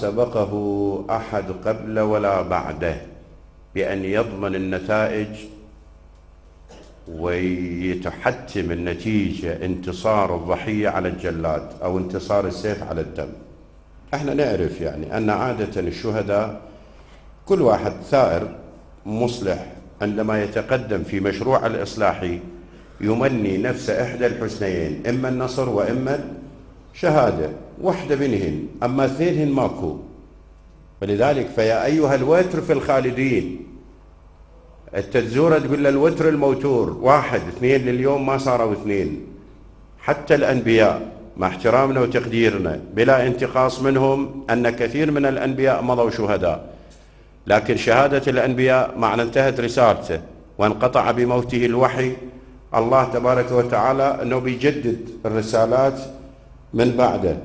سبقه أحد قبل ولا بعده بأن يضمن النتائج ويتحتم النتيجة انتصار الضحية على الجلاد أو انتصار السيف على الدم. احنا نعرف أن عادة الشهداء كل واحد ثائر مصلح عندما يتقدم في مشروع الإصلاحي يمني نفس إحدى الحسنيين، إما النصر وإما شهادة، واحدة منهن، أما اثنينهن ماكو. ولذلك فيا أيها الوتر في الخالدين، التزورة تقول له الوتر الموتور، واحد اثنين لليوم ما صاروا اثنين. حتى الأنبياء مع احترامنا وتقديرنا بلا انتقاص منهم أن كثير من الأنبياء مضوا شهداء، لكن شهادة الأنبياء معنى انتهت رسالته وانقطع بموته الوحي. الله تبارك وتعالى أنه بيجدد الرسالات من بعده.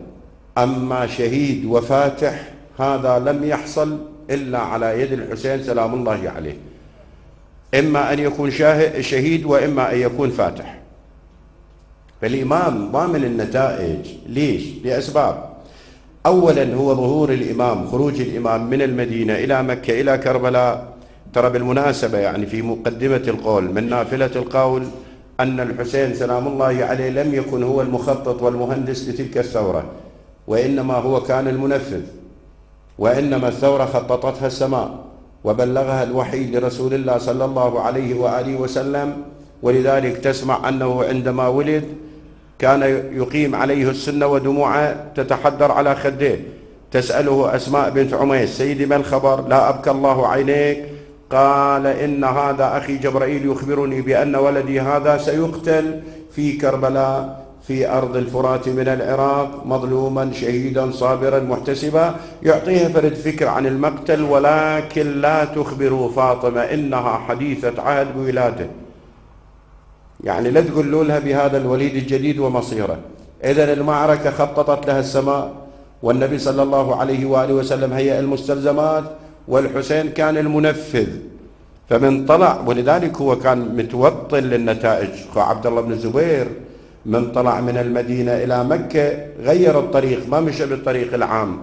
أما شهيد وفاتح هذا لم يحصل إلا على يد الحسين سلام الله عليه، إما أن يكون شهيد وإما أن يكون فاتح. فالإمام ضامن النتائج. ليش؟ لأسباب. أولا هو ظهور الإمام، خروج الإمام من المدينة إلى مكة إلى كربلاء. ترى بالمناسبة في مقدمة القول من نافلة القول أن الحسين سلام الله عليه لم يكن هو المخطط والمهندس لتلك الثورة، وإنما هو كان المنفذ، وإنما الثورة خططتها السماء وبلغها الوحي لرسول الله صلى الله عليه وآله وسلم. ولذلك تسمع أنه عندما ولد كان يقيم عليه السنة ودموعه تتحدر على خديه. تسأله أسماء بنت عميس: سيدي ما الخبر؟ لا أبكى الله عينيك. قال: إن هذا أخي جبرائيل يخبرني بأن ولدي هذا سيقتل في كربلاء في أرض الفرات من العراق، مظلوما شهيدا صابرا محتسبا. يعطيها فرد فكر عن المقتل، ولكن لا تخبروا فاطمة إنها حديثة عهد بولادته، لا تقولوا لها بهذا الوليد الجديد ومصيره. إذن المعركة خططت لها السماء، والنبي صلى الله عليه وآله وسلم هيأ المستلزمات، والحسين كان المنفذ. فمن طلع، ولذلك هو كان متوطن للنتائج. عبد الله بن الزبير من طلع من المدينة إلى مكة غير الطريق، ما مشى بالطريق العام.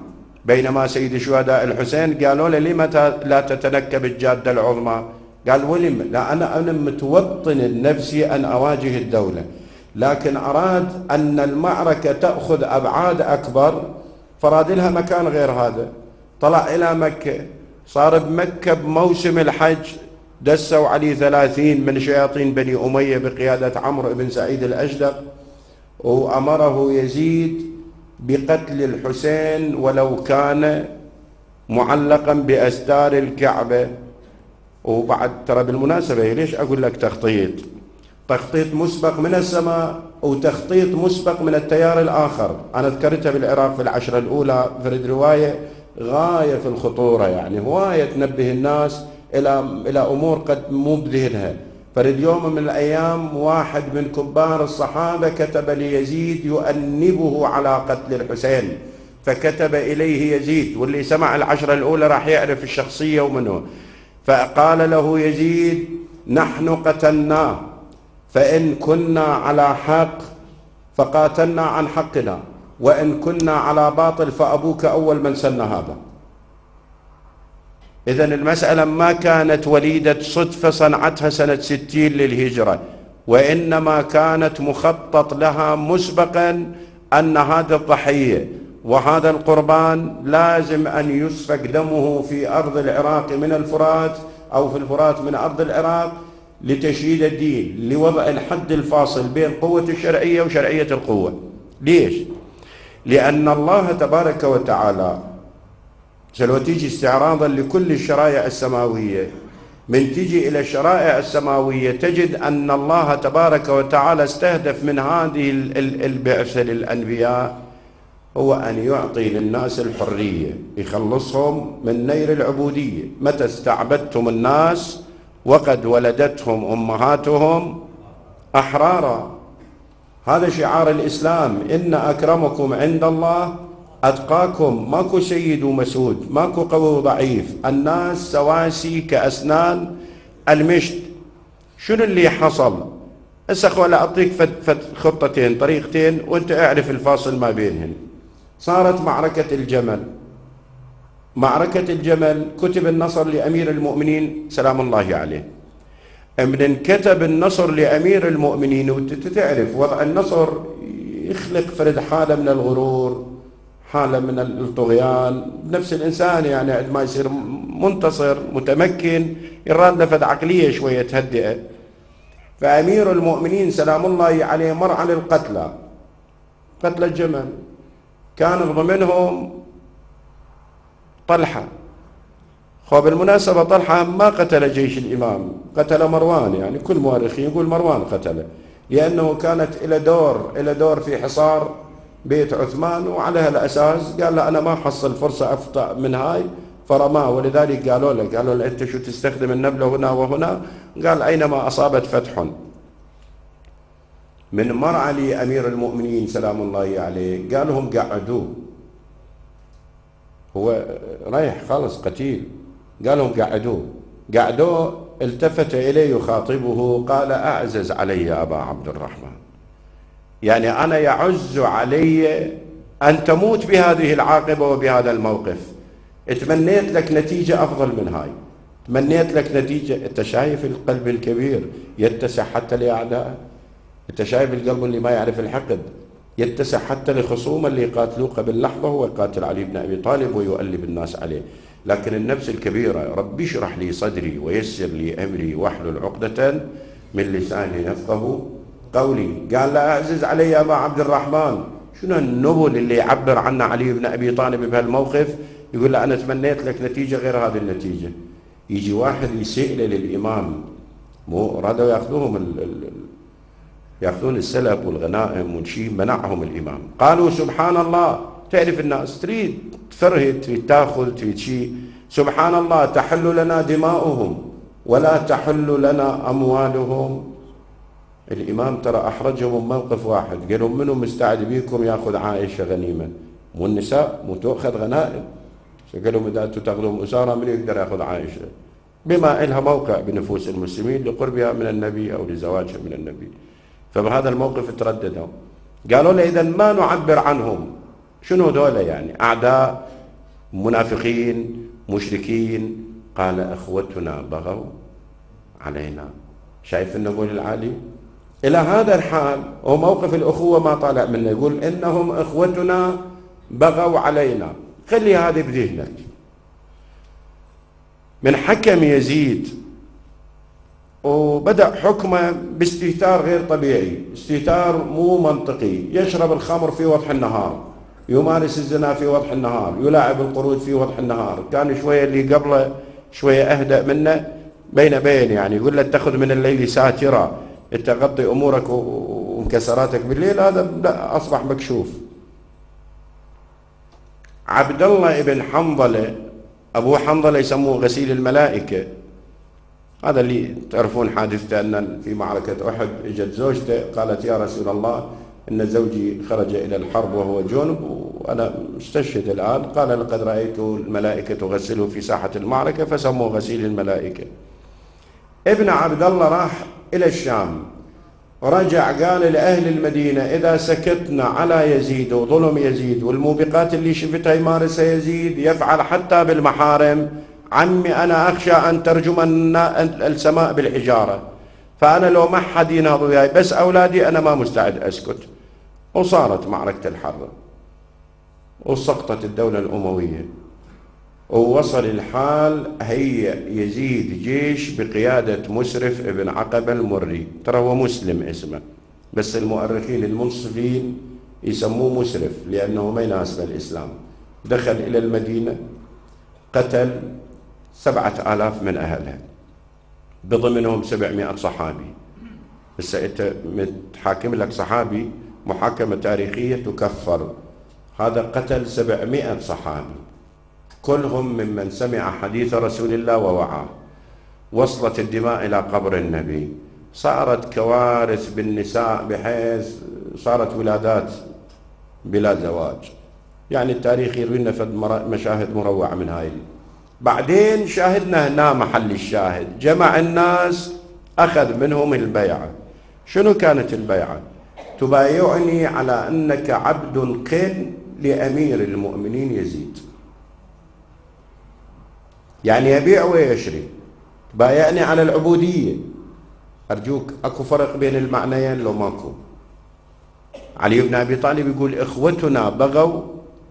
بينما سيد الشهداء الحسين قالوا له: لماذا لا تتنكب الجادة العظمى؟ قال: ولم؟ لا، أنا متوطن النفسي أن أواجه الدولة، لكن أراد أن المعركة تأخذ أبعاد أكبر، فراد لها مكان غير هذا. طلع إلى مكة، صار بمكة بموسم الحج دسوا عليه 30 من شياطين بني أمية بقيادة عمرو بن سعيد الأشدق، وأمره يزيد بقتل الحسين ولو كان معلقا بأستار الكعبة. وبعد ترى بالمناسبة ليش أقول لك تخطيط مسبق من السماء وتخطيط مسبق من التيار الآخر. أنا ذكرتها بالعراق في العشرة الأولى في رواية غاية في الخطورة، هواية تنبه الناس إلى أمور قد مو بذهنها. فرد يوم من الأيام واحد من كبار الصحابة كتب ليزيد يؤنبه على قتل الحسين، فكتب إليه يزيد، واللي سمع العشرة الأولى راح يعرف الشخصية ومنه. فقال له يزيد: نحن قتلناه، فإن كنا على حق فقاتلنا عن حقنا، وإن كنا على باطل فأبوك أول من سن هذا. إذن المسألة ما كانت وليدة صدفة صنعتها سنة 60 للهجرة، وإنما كانت مخطط لها مسبقا أن هذا الضحية وهذا القربان لازم أن يسفك دمه في أرض العراق من الفرات، أو في الفرات من أرض العراق، لتشييد الدين، لوضع الحد الفاصل بين قوة الشرعية وشرعية القوة. ليش؟ لأن الله تبارك وتعالى لو تيجي استعراضا لكل الشرائع السماوية، من تيجي إلى الشرائع السماوية تجد أن الله تبارك وتعالى استهدف من هذه البعثة للأنبياء هو أن يعطي للناس الحرية، يخلصهم من نير العبودية. متى استعبدتم الناس وقد ولدتهم أمهاتهم أحرارا. هذا شعار الإسلام: إن أكرمكم عند الله أتقاكم. ماكو سيد ومسود، ماكو قوي وضعيف، الناس سواسي كأسنان المشت. شنو اللي حصل؟ هسه ولا أعطيك خطتين طريقتين وانت اعرف الفاصل ما بينهن. صارت معركة الجمل، معركة الجمل كتب النصر لأمير المؤمنين سلام الله عليه. من انكتب النصر لأمير المؤمنين، وتعرف وضع النصر يخلق فرد حالة من الغرور، حالة من الطغيان بنفس الإنسان، يعني عندما يصير منتصر متمكن يراد لفد عقلية شوية تهدئه. فأمير المؤمنين سلام الله عليه مر على القتلى، قتلى الجمل، كان ضمنهم طلحة. بالمناسبة طلحة ما قتل جيش الإمام، قتل مروان، يعني كل مؤرخين يقول مروان قتله، لأنه كانت إلى دور في حصار بيت عثمان، وعلى هالأساس قال له أنا ما حصل فرصة أفطأ من هاي فرماه. ولذلك قالوا له أنت شو تستخدم النبلة هنا وهنا؟ قال أينما أصابت فتح. من مر علي أمير المؤمنين سلام الله عليه قال لهم قعدوه، هو رايح خالص قتيل، قال لهم قعدوه. التفت إليه يخاطبه قال أعزز علي يا أبا عبد الرحمن، يعني أنا يعز علي أن تموت بهذه العاقبة وبهذا الموقف، تمنيت لك نتيجة أفضل من هاي، تمنيت لك نتيجة. أنت شايف القلب الكبير يتسع حتى لأعدائه، أنت شايف القلب اللي ما يعرف الحقد يتسع حتى لخصومه اللي يقاتلوه قبل لحظة هو يقاتل علي بن أبي طالب ويؤلب الناس عليه. لكن النفس الكبيرة ربي اشرح لي صدري ويسر لي أمري واحلل عقدة من لساني يفقه قولي. قال لا أعزز علي يا أبا عبد الرحمن. شنو النبل اللي يعبر عنه علي بن أبي طالب بهالموقف؟ يقول له أنا تمنيت لك نتيجة غير هذه النتيجة. يجي واحد يسئل للإمام، مو رادوا يأخذوهم يأخذون السلب والغنائم والشيء، منعهم الإمام. قالوا سبحان الله، تعرف الناس تريد تفرهد، تريد تأخذ، تريد شيء، سبحان الله تحل لنا دماؤهم ولا تحل لنا أموالهم. الإمام ترى أحرجهم من موقف واحد، قال لهم منو مستعد بيكم يأخذ عائشة غنيمة؟ والنساء مو تأخذ غنائم، قال لهم إذا أنتم تأخذون أسارة من يقدر يأخذ عائشة؟ بما إلها موقع بنفوس المسلمين لقربها من النبي أو لزواجها من النبي. فبهذا الموقف ترددوا، قالوا له إذا ما نعبر عنهم، شنو دولة يعني؟ أعداء، منافقين، مشركين. قال أخوتنا بغوا علينا. شايف النبول العالي إلى هذا الحال، وموقف الأخوة ما طالع منه، يقول إنهم إخوتنا بغوا علينا. خلي هذه بذهنك. من حكم يزيد وبدأ حكمه باستهتار غير طبيعي، استهتار مو منطقي، يشرب الخمر في وضح النهار، يمارس الزنا في وضح النهار، يلاعب القرود في وضح النهار. كان شوية اللي قبله شوية أهدأ منه بين يعني، يقول له اتخذ من الليل ساترة، انت غطي أمورك ومكسراتك بالليل، هذا لا، أصبح مكشوف. عبد الله ابن حنظلة، أبو حنظلة يسموه غسيل الملائكة، هذا اللي تعرفون حادثته أن في معركة أحد اجت زوجته قالت يا رسول الله إن زوجي خرج إلى الحرب وهو جنب وأنا مستشهد الآن. قال لقد رأيت الملائكة تغسله في ساحة المعركة، فسموه غسيل الملائكة. ابن عبد الله راح إلى الشام، رجع قال لأهل المدينة إذا سكتنا على يزيد وظلم يزيد والموبقات اللي شفتها يمارسها يزيد، يفعل حتى بالمحارم، عمي أنا أخشى أن ترجم السماء بالحجارة، فأنا لو ما حد ينهض وياي بس أولادي أنا ما مستعد أسكت. وصارت معركة الحرة وسقطت الدولة الأموية، ووصل الحال هي يزيد جيش بقيادة مسرف ابن عقبة المري، ترى هو مسلم اسمه بس المؤرخين المنصفين يسموه مسرف لأنه ما يناسب الإسلام. دخل إلى المدينة، قتل 7,000 من أهلها، بضمنهم 700 صحابي. بس أنت متحاكم لك صحابي محاكمة تاريخية تكفر، هذا قتل 700 صحابي كلهم ممن سمع حديث رسول الله ووعاه. وصلت الدماء إلى قبر النبي، صارت كوارث بالنساء بحيث صارت ولادات بلا زواج، يعني التاريخ يروي لنا مشاهد مروعة من هاي. بعدين شاهدنا هنا محل الشاهد، جمع الناس أخذ منهم البيعة. شنو كانت البيعة؟ تبايعني على أنك عبد قن لأمير المؤمنين يزيد. يعني يبيع ويشري، بايعني على العبودية. أرجوك أكو فرق بين المعنيين لو ماكو؟ علي بن أبي طالب يقول إخوتنا بغوا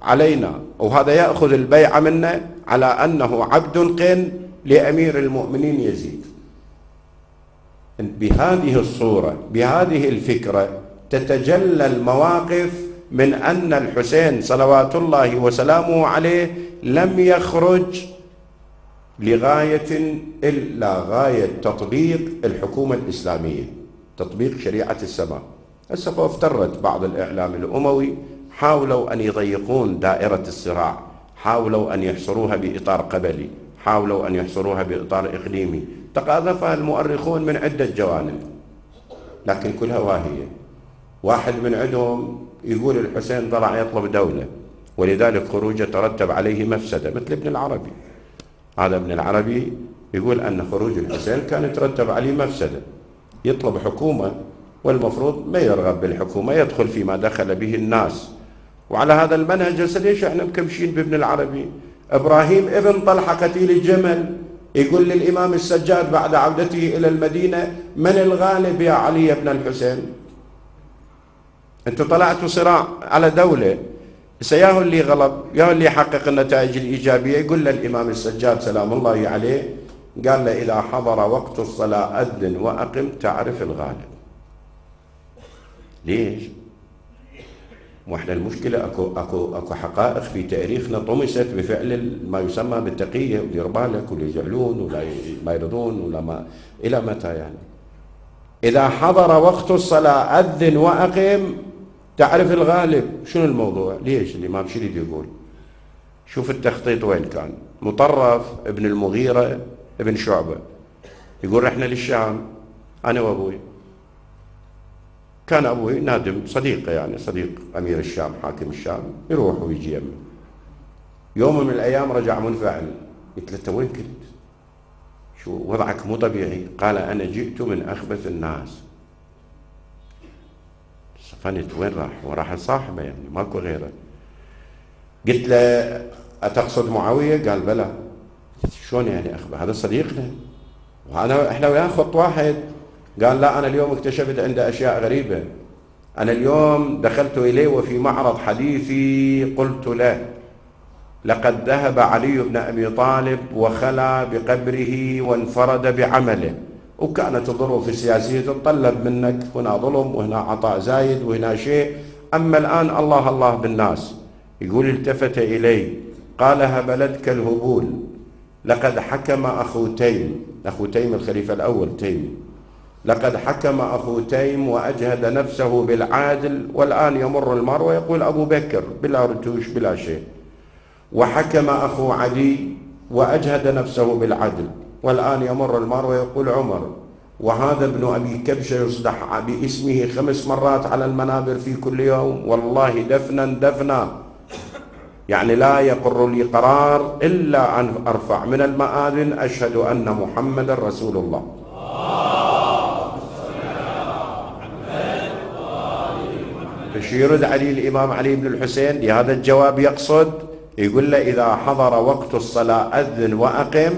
علينا، وهذا يأخذ البيعة منا على أنه عبد قن لأمير المؤمنين يزيد. بهذه الصورة بهذه الفكرة تتجلى المواقف من أن الحسين صلوات الله وسلامه عليه لم يخرج لغاية إلا غاية تطبيق الحكومة الإسلامية، تطبيق شريعة السماء. هسه افترت بعض الإعلام الأموي حاولوا أن يضيقون دائرة الصراع، حاولوا أن يحصروها بإطار قبلي، حاولوا أن يحصروها بإطار إقليمي، تقاذفها المؤرخون من عدة جوانب، لكن كلها واهية. واحد من عندهم يقول الحسين طلع يطلب دولة، ولذلك خروجه ترتب عليه مفسدة، مثل ابن العربي. هذا ابن العربي يقول أن خروج الحسين كان يترتب عليه مفسدة، يطلب حكومة والمفروض ما يرغب بالحكومة، يدخل فيما دخل به الناس. وعلى هذا المنهج هسه ليش احنا مكمشين بابن العربي؟ إبراهيم ابن طلحة قتيل الجمل يقول للإمام السجاد بعد عودته إلى المدينة: من الغالب يا علي بن الحسين؟ أنتم طلعتوا صراع على دولة، سياهو اللي غلب ياهو اللي يحقق النتائج الإيجابية. يقول للإمام السجاد سلام الله عليه، قال له: إذا حضر وقت الصلاة أذن وأقم تعرف الغالب. ليش؟ واحنا المشكلة اكو حقائق في تاريخنا طمست بفعل ما يسمى بالتقية، ودير بالك ولا يزعلون ولا ما يرضون ولا ما إلى متى يعني؟ إذا حضر وقت الصلاة أذن وأقم تعرف الغالب. شنو الموضوع؟ ليش الإمام شو يريد يقول؟ شوف التخطيط وين كان. مطرف ابن المغيرة ابن شعبة يقول: رحنا للشام أنا وأبوي. كان أبوي نادم صديقه، يعني صديق أمير الشام حاكم الشام، يروح ويجي يمه. يوم من الأيام رجع منفعل، قلت له: أنت وين كنت؟ شو وضعك مو طبيعي؟ قال: أنا جئت من أخبث الناس. صفنت: وين راح؟ وراح لصاحبه يعني ماكو غيره. قلت له: أتقصد معاوية؟ قال: بلى. شلون يعني أخبث؟ هذا صديقنا احنا وياه خط واحد. قال: لا، أنا اليوم اكتشفت عنده أشياء غريبة. أنا اليوم دخلت إليه وفي معرض حديثي قلت له: لقد ذهب علي بن أبي طالب وخلى بقبره وانفرد بعمله، وكانت الظروف السياسية تتطلب منك هنا ظلم وهنا عطاء زايد وهنا شيء، أما الآن الله الله بالناس. يقول: التفت إلي قال: هبلتك الهبول، لقد حكم أخو تيم الخليفة الأول تيم، لقد حكم أخو تيم وأجهد نفسه بالعادل، والآن يمر المار ويقول أبو بكر بلا رتوش بلا شيء. وحكم أخو عدي وأجهد نفسه بالعدل، والآن يمر المار ويقول عمر. وهذا ابن أبي كبشة يصدح باسمه 5 مرات على المنابر في كل يوم، والله دفنا دفنا، يعني لا يقر لي قرار إلا أن أرفع من المآذن: أشهد أن محمد رسول الله. يرد علي الإمام علي بن الحسين لهذا الجواب، يقصد يقول له: إذا حضر وقت الصلاة أذن وأقم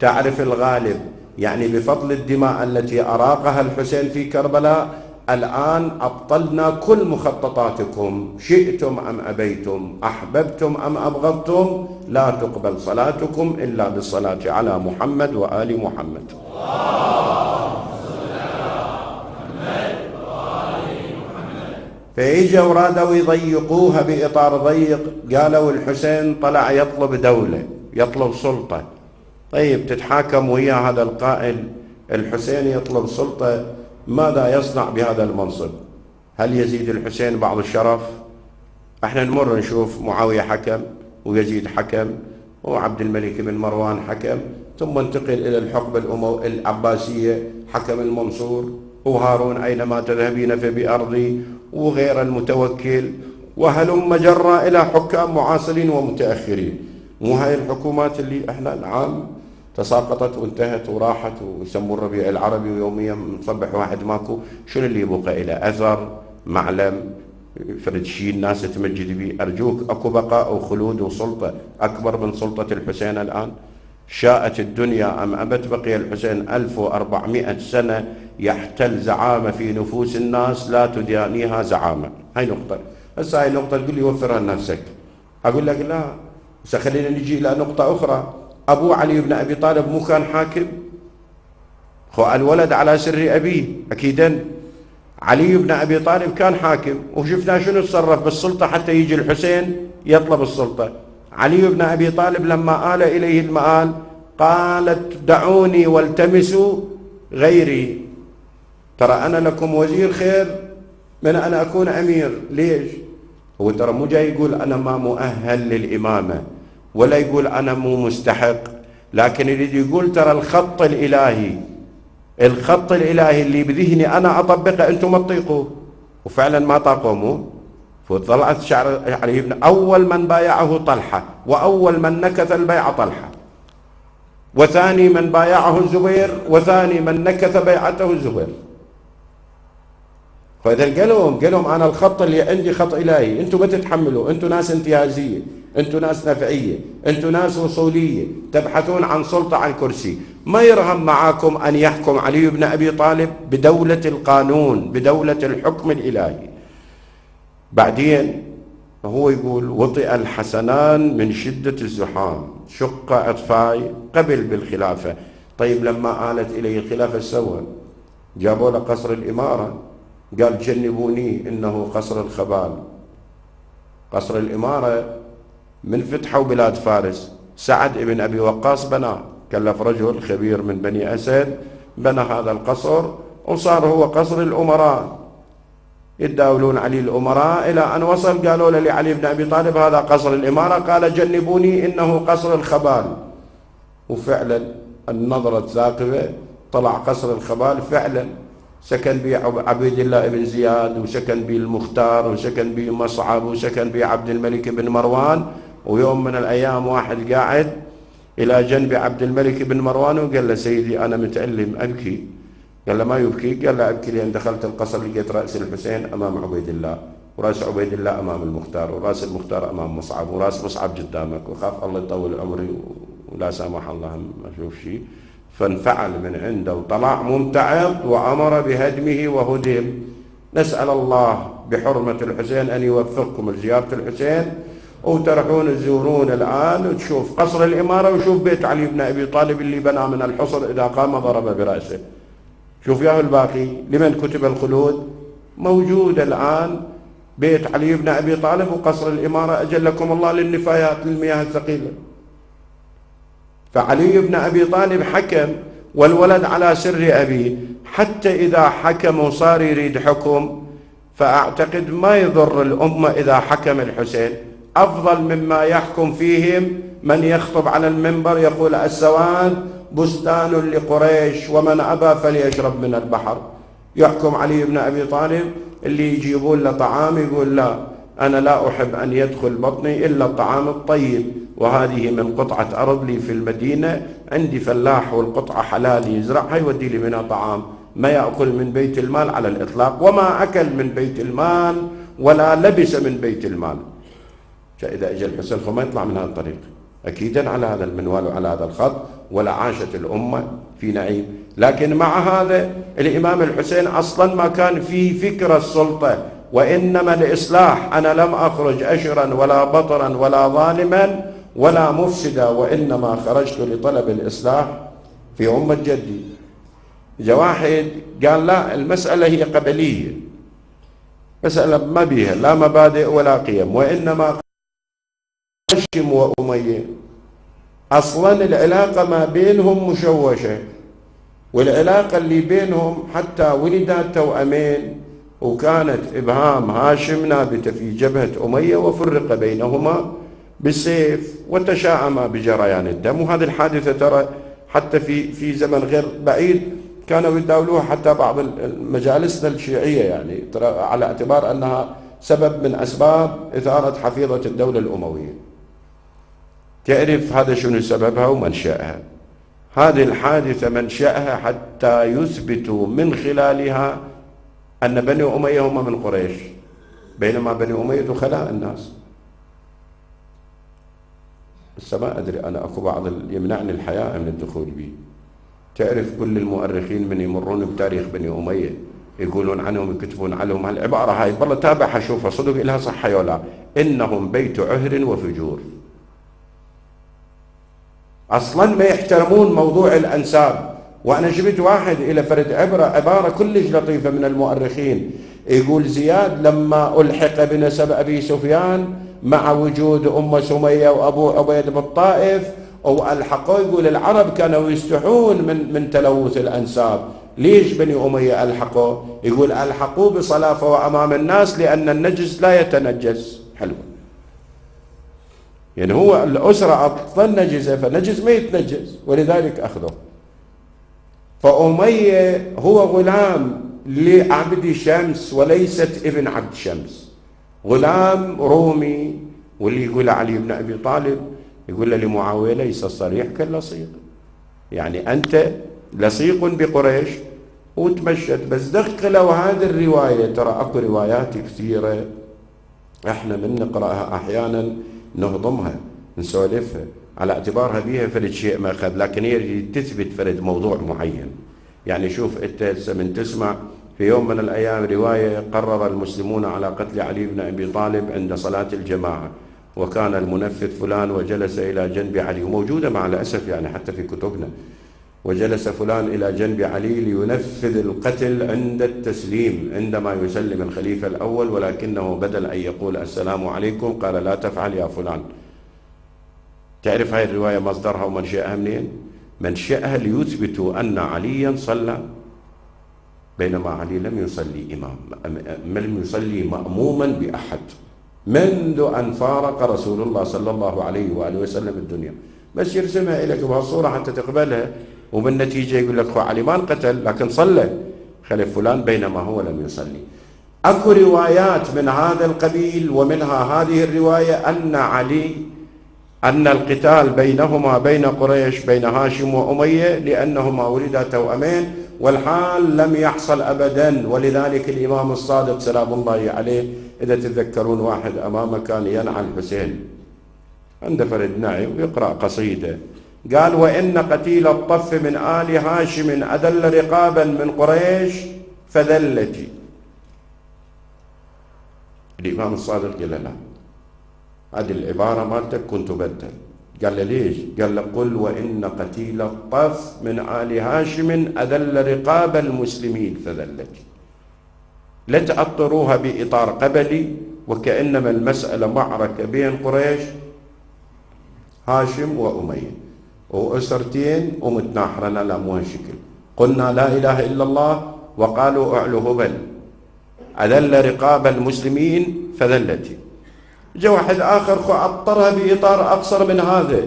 تعرف الغالب. يعني بفضل الدماء التي أراقها الحسين في كربلاء الآن أبطلنا كل مخططاتكم، شئتم أم أبيتم، أحببتم أم أبغضتم، لا تقبل صلاتكم إلا بالصلاة على محمد وآل محمد. فإجوا ورادوا يضيقوها بإطار ضيق، قالوا الحسين طلع يطلب دولة، يطلب سلطة. طيب تتحاكم ويا هذا القائل الحسين يطلب سلطة، ماذا يصنع بهذا المنصب؟ هل يزيد الحسين بعض الشرف؟ احنا نمر نشوف معاوية حكم، ويزيد حكم، وعبد الملك بن مروان حكم، ثم انتقل إلى الحقبة العباسية حكم المنصور، وهارون أينما تذهبين فبأرضي، وغير المتوكل، وهلم جرى إلى حكام معاصرين ومتأخرين. مو هاي الحكومات اللي احنا العام تساقطت وانتهت وراحت، ويسموا الربيع العربي ويوميا مصبح واحد ماكو. شنو اللي يبقى إلى أثر معلم فرد شيء الناس تمجد به؟ أرجوك، أكو بقاء وخلود وسلطة أكبر من سلطة الحسين الآن؟ شاءت الدنيا أم أبت بقي الحسين 1400 سنة يحتل زعامة في نفوس الناس لا تدانيها زعامة. هاي نقطة. هسه هاي النقطة تقول لي وفرها لنفسك، أقول لك لا. بس خلينا نجي إلى نقطة أخرى. أبو علي بن أبي طالب مو كان حاكم؟ خو الولد على سر أبيه أكيدا. علي بن أبي طالب كان حاكم، وشفنا شنو تصرف بالسلطة حتى يجي الحسين يطلب السلطة. علي بن أبي طالب لما آل إليه المآل قالت دعوني والتمسوا غيري، ترى أنا لكم وزير خير من أن أكون أمير. ليش؟ هو ترى مو جاي يقول أنا ما مؤهل للإمامة ولا يقول أنا مو مستحق، لكن يريد يقول ترى الخط الإلهي، الخط الإلهي اللي بذهني أنا أطبقه أنتم ما تطيقوه. وفعلا ما طاقوه. مو فطلعت شعر علي بن أول من بايعه طلحة، وأول من نكث البيع طلحة، وثاني من بايعه الزبير، وثاني من نكث بيعته الزبير. فإذا قال لهم أنا الخط اللي عندي خط إلهي، أنتم ما تتحملوا، أنتم ناس انتهازية، أنتم ناس نفعية، أنتم ناس وصولية تبحثون عن سلطة عن كرسي. ما يرغم معاكم أن يحكم علي بن أبي طالب بدولة القانون، بدولة الحكم الإلهي. بعدين هو يقول وطئ الحسنان من شدة الزحام، شق أطفاي قبل بالخلافة. طيب لما آلت إليه الخلافة سوى جابوا له قصر الإمارة، قال جنبوني إنه قصر الخبال. قصر الإمارة من فتحوا بلاد فارس سعد بن أبي وقاص بناه، كلف رجل خبير من بني أسد بنى هذا القصر، وصار هو قصر الأمراء، يتداولون عليه الأمراء، إلى أن وصل قالوا له لعلي بن أبي طالب هذا قصر الإمارة، قال جنبوني إنه قصر الخبال. وفعلا النظرة الثاقبة طلع قصر الخبال فعلا، سكن به عبيد الله بن زياد، وسكن به المختار، وسكن به مصعب، وسكن به عبد الملك بن مروان. ويوم من الأيام واحد قاعد إلى جنب عبد الملك بن مروان وقال له سيدي أنا متألم أبكي. قال له ما يبكي؟ قال له أبكي لأن دخلت القصر لقيت رأس الحسين أمام عبيد الله، ورأس عبيد الله أمام المختار، ورأس المختار أمام مصعب، ورأس مصعب قدامك، وخاف الله يطول عمري ولا سامح الله ما أشوف شيء. فانفعل من عنده وطلع ممتعض وأمر بهدمه وهدم. نسأل الله بحرمة الحسين أن يوفقكم لزيارة الحسين، وتروحون تزورون الآن وتشوف قصر الإمارة، وشوف بيت علي بن أبي طالب اللي بنى من الحصر إذا قام ضرب برأسه. شوف يا الباقي لمن كتب الخلود موجود الآن بيت علي بن أبي طالب وقصر الإمارة أجلكم الله للنفايات للمياه الثقيلة. فعلي بن أبي طالب حكم والولد على سر أبيه، حتى إذا حكم وصار يريد حكم فأعتقد ما يضر الأمة إذا حكم الحسين، أفضل مما يحكم فيهم من يخطب على المنبر يقول السواد بستان لقريش ومن أبى فليشرب من البحر. يحكم علي بن أبي طالب اللي يجيبون له طعام يقول لا أنا لا أحب أن يدخل بطني إلا الطعام الطيب، وهذه من قطعة أرض لي في المدينة، عندي فلاح والقطعة حلال يزرعها يودي لي منها طعام، ما يأكل من بيت المال على الإطلاق، وما أكل من بيت المال ولا لبس من بيت المال. فإذا أجى الحسين فما يطلع من هذا الطريق أكيدا على هذا المنوال وعلى هذا الخط، ولا عاشت الأمة في نعيم. لكن مع هذا الإمام الحسين أصلا ما كان في فكرة السلطة، وإنما الإصلاح. أنا لم أخرج أشرا ولا بطرا ولا ظالما ولا مفسدا، وإنما خرجت لطلب الإصلاح في أمة جدي. جاء واحد قال لا المسألة هي قبلية، مسألة ما بيها لا مبادئ ولا قيم، وإنما هاشم وأمية أصلا العلاقة ما بينهم مشوشة، والعلاقة اللي بينهم حتى ولدت توأمين، وكانت إبهام هاشم نابتة في جبهة أمية وفرق بينهما بالسيف وتشاءما بجريان الدم. وهذه الحادثة ترى حتى في زمن غير بعيد كانوا يتداولوها حتى بعض مجالسنا الشيعية، يعني ترى على اعتبار أنها سبب من أسباب إثارة حفيظة الدولة الأموية. تعرف هذا شنو سببها ومنشأها؟ هذه الحادثة منشأها حتى يثبتوا من خلالها أن بني أمية هم من قريش، بينما بني أمية خلاء الناس. بس ما أدري أنا، أكو بعض يمنعني الحياء من الدخول به. تعرف كل المؤرخين من يمرون بتاريخ بني أمية يقولون عنهم، يكتبون عنهم هالعبارة هاي، والله تابعها شوفها صدق إلها صحة ولا. إنهم بيت عهر وفجور. أصلا ما يحترمون موضوع الأنساب. وأنا جبت واحد إلى فرد عبارة كلش لطيفة من المؤرخين، يقول زياد لما ألحق بنسب أبي سفيان مع وجود أم سمية وأبو عبيد بالطائف وألحقوا، يقول العرب كانوا يستحون من تلوث الأنساب. ليش بني أمية ألحقوا؟ يقول ألحقوا بصلافة وأمام الناس لأن النجس لا يتنجس. حلو، يعني هو الأسرة أصلا نجسة، فنجس ما يتنجس ولذلك أخذه. فأمية هو غلام لعبد شمس وليست ابن عبد شمس، غلام رومي. واللي يقول علي بن أبي طالب يقول له لمعاوية ليس الصريح كاللصيق، يعني أنت لصيق بقريش وتمشت، بس دخلوا هذه الرواية. ترى أكو روايات كثيرة احنا من نقرأها أحيانا نهضمها نسولفها على اعتبارها بيها فرد شيء ماخذ، لكن هي تثبت فرد موضوع معين. يعني شوف انت من تسمع في يوم من الايام روايه قرر المسلمون على قتل علي بن ابي طالب عند صلاه الجماعه، وكان المنفذ فلان وجلس الى جنب علي، وموجوده مع الاسف يعني حتى في كتبنا، وجلس فلان الى جنب علي لينفذ القتل عند التسليم عندما يسلم الخليفه الاول، ولكنه بدل ان يقول السلام عليكم قال لا تفعل يا فلان. تعرف هاي الرواية مصدرها ومنشأها منين؟ منشأها ليثبتوا أن عليا صلى بينما علي لم يصلي لم يصلي مأموما بأحد منذ أن فارق رسول الله صلى الله عليه وآله وسلم الدنيا. بس يرسمها لك بهالصورة حتى تقبلها، وبالنتيجة يقول لك علي ما انقتل لكن صلى خلف فلان بينما هو لم يصلي. أكو روايات من هذا القبيل، ومنها هذه الرواية أن القتال بينهما بين قريش بين هاشم وأمية لأنهما ولدا توأمين، والحال لم يحصل أبدا. ولذلك الإمام الصادق سلام الله عليه إذا تتذكرون واحد أمامه كان ينعى الحسين عند فرد نعي ويقرأ قصيدة، قال وإن قتيل الطف من آل هاشم أدل رقابا من قريش فذلتي. الإمام الصادق قال لا، هذه العبارة مالتك كنت بدل. قال له ليش؟ قال له قل وإن قتيل الطف من آل هاشم أذل رقاب المسلمين فذلتي. لا تأطروها بإطار قبلي، وكأنما المسألة معركة بين قريش هاشم وأمية وأسرتين ومتناحرنا، لا مو هالشكل. قلنا لا إله إلا الله وقالوا أعلو هبل أذل رقاب المسلمين فذلتي. جاء واحد آخر عطرها بإطار أقصر من هذا،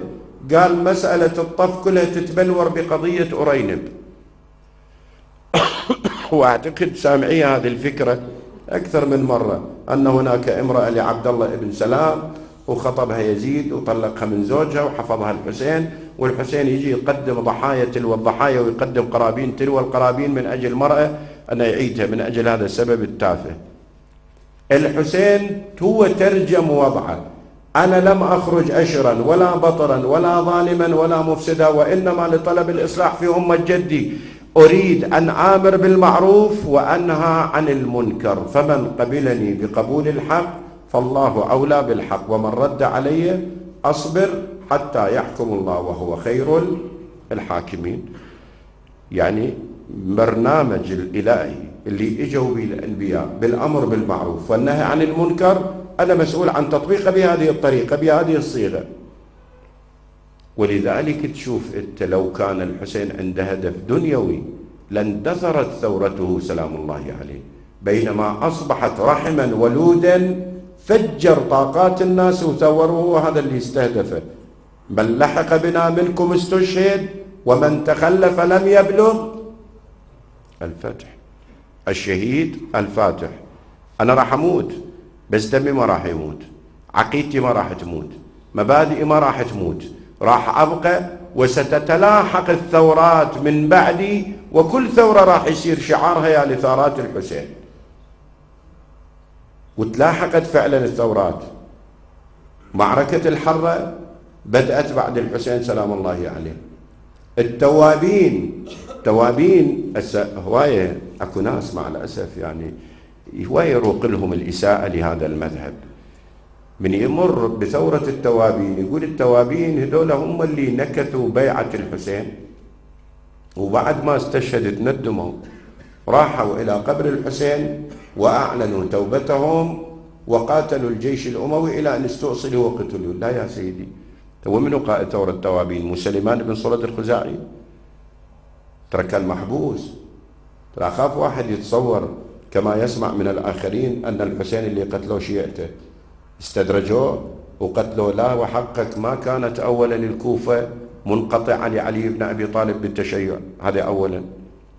قال مسألة الطف كلها تتبلور بقضية أرينب. وأعتقد سامعية هذه الفكرة أكثر من مرة، أن هناك امرأة لعبد الله بن سلام وخطبها يزيد وطلقها من زوجها وحفظها الحسين، والحسين يجي يقدم ضحايا تلو الضحايا ويقدم قرابين تلو القرابين من أجل المرأة أن يعيدها من أجل هذا السبب التافه. الحسين هو ترجم وضعه، أنا لم أخرج أشرا ولا بطرا ولا ظالما ولا مفسدا، وإنما لطلب الإصلاح في أمة جدي، أريد أن آمر بالمعروف وأنهى عن المنكر، فمن قبلني بقبول الحق فالله أولى بالحق، ومن رد علي أصبر حتى يحكم الله وهو خير الحاكمين. يعني برنامج الإلهي اللي اجوا به الأنبياء بالأمر بالمعروف والنهي عن المنكر، أنا مسؤول عن تطبيقه بهذه الطريقة بهذه الصيغة. ولذلك تشوف أنت لو كان الحسين عنده هدف دنيوي لاندثرت ثورته سلام الله عليه، بينما أصبحت رحما ولودا فجر طاقات الناس وثوروه، هذا اللي استهدفه. من لحق بنا منكم استشهد ومن تخلف لم يبلغ الفتح. الشهيد الفاتح. أنا راح أموت بس دمي ما راح يموت، عقيدتي ما راح تموت، مبادئي ما راح تموت، راح أبقى، وستتلاحق الثورات من بعدي، وكل ثورة راح يصير شعارها يا لثارات الحسين. وتلاحقت فعلا الثورات. معركة الحرة بدأت بعد الحسين سلام الله عليه. التوابين هواية اكو ناس مع الأسف يعني هواية يروق لهم الإساءة لهذا المذهب. من يمر بثورة التوابين يقول التوابين هذول هم اللي نكثوا بيعة الحسين، وبعد ما استشهد تندموا راحوا إلى قبر الحسين وأعلنوا توبتهم وقاتلوا الجيش الأموي إلى أن استؤصلوا وقتلوا. لا يا سيدي، ومنو قائد ثورة التوابين؟ مو سليمان بن صلد الخزاعي؟ ترى كان محبوس. ترى أخاف واحد يتصور كما يسمع من الآخرين أن الحسين اللي قتلوه شيعته استدرجوه وقتلوه. لا وحقك، ما كانت أولا الكوفة منقطعة لعلي بن أبي طالب بالتشيع، هذا أولا.